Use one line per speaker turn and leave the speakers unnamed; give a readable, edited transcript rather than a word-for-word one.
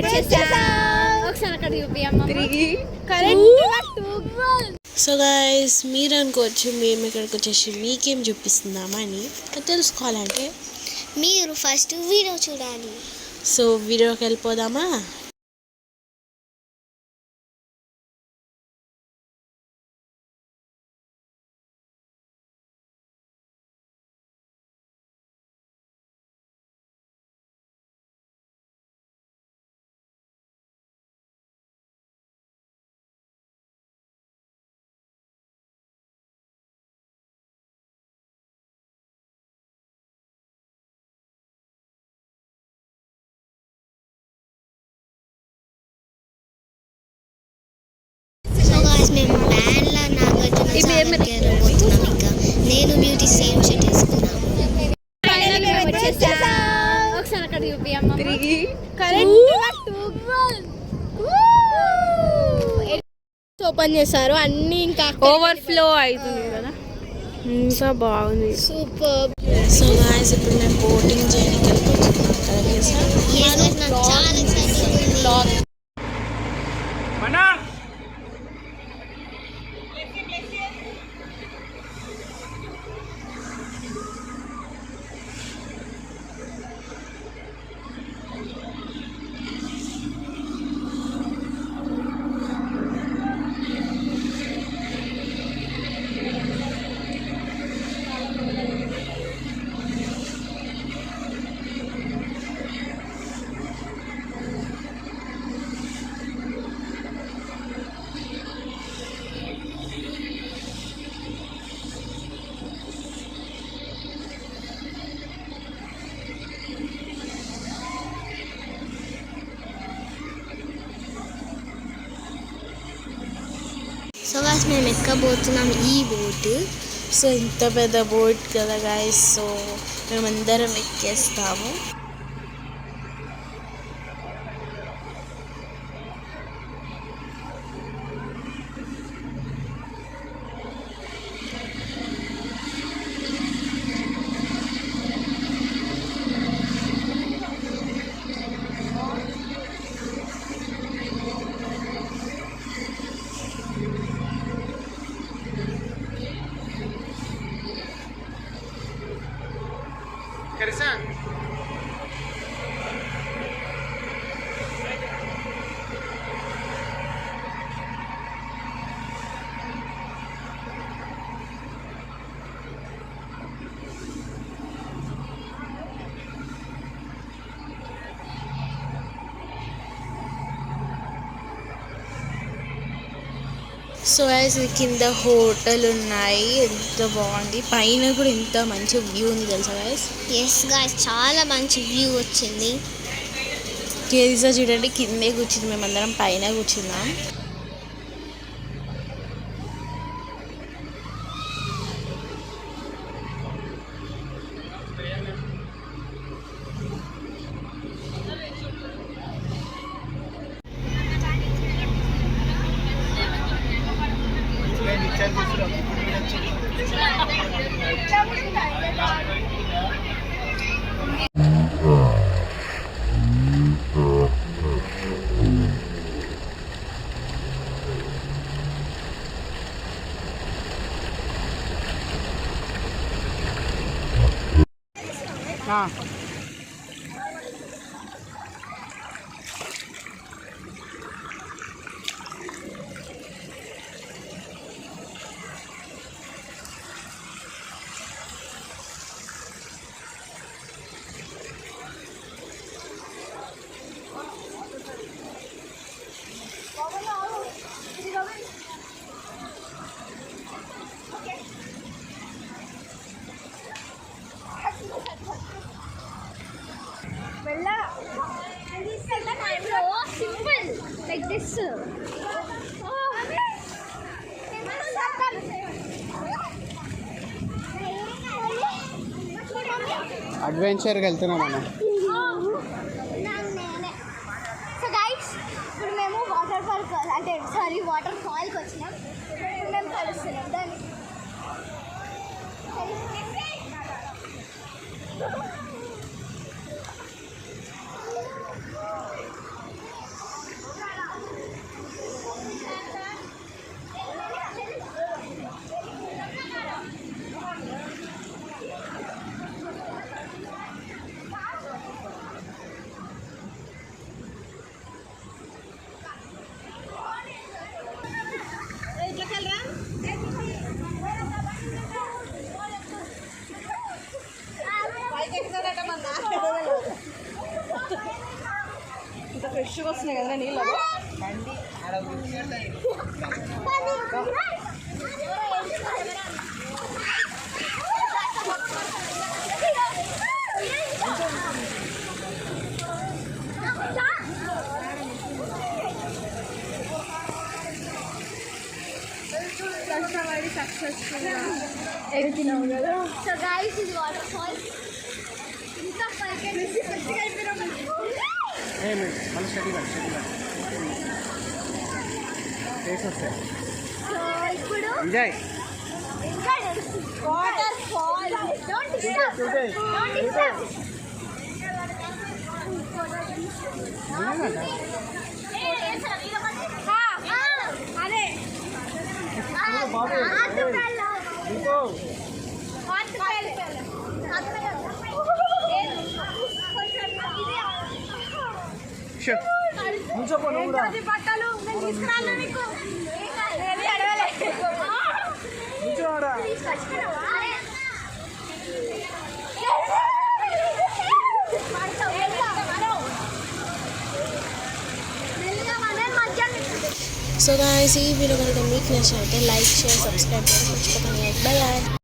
ఒకసారి అక్కడ చూపియమ్మ తిరిగి
సో గైస్ మీరు అనుకోవచ్చు మేము ఇక్కడికి వచ్చేసి మీకేం చూపిస్తున్నామా అని తెలుసుకోవాలంటే
మీరు ఫస్ట్ వీడియో చూడాలి.
సో వీడియోకి వెళ్ళిపోదామా?
మేము బ్యాన్లా నాగార్జున పోతున్నాం. ఇంకా నేను బ్యూటీ సేమ్ షర్ట్ వేసుకున్నాను. ఒకసారి అక్కడ చూపియమ్మ తిరిగి ఓపెన్ చేశారు అన్ని ఇంకా
ఓవర్ఫ్లో అవుతుంది కదా, ఇంకా బాగుంది.
సూపర్.
సో గాయ్స్ ఇప్పుడు మేము బోటింగ్ చేయడానికి వెళ్ళిపోతున్నాం కదా.
చాలా ఎక్సైటింగ్. సో గాయ్స్ మేము ఎక్కబోతున్నాం ఈ బోట్.
సో ఇంత పెద్ద బోట్ కదా గాయస్, సో మేమందరం ఎక్కేస్తాము. సో యాజ్ కింద హోటల్ ఉన్నాయి, ఎంత బాగుంది. పైన కూడా ఎంత మంచి వ్యూ ఉంది తెలుసా గాయస్.
ఎస్ గాయస్ చాలా మంచి వ్యూ వచ్చింది.
కేజీసా చూడండి కిందే కూర్చుంది, మేమందరం పైన కూర్చున్నాం.
Like this.
అడ్వెంచర్కి వెళ్తున్నాం మనం.
సో గైస్ ఇప్పుడు మేము వాటర్ పార్క్ అంటే వాటర్ ఫాల్కి వచ్చినాం. ఇప్పుడు మేము కలుస్తున్నాం దాన్ని.
ఇంత ఫ్రెష్గా వస్తున్నాయి కదా నీళ్ళు అవి.
కష్టపడి సక్సెస్ఫుల్గా ఎక్కినావు కదా. సో గైస్ ఇది వాటర్ ఫాల్. ఇంకా పైకి
మన స్టడీ వస్తాయి.
సో ఇప్పుడు
enjoy.
Water fall. Don't disturb. Don't disturb. అదే బట్టలు నేను తీసుకురాను నీకు.
సో గాయ్స్ ఈ వీడియో కనుక మీకు నచ్చినట్లయితే లైక్ షేర్ సబ్స్క్రైబ్ చేయడం మర్చిపోకండి. Bye bye.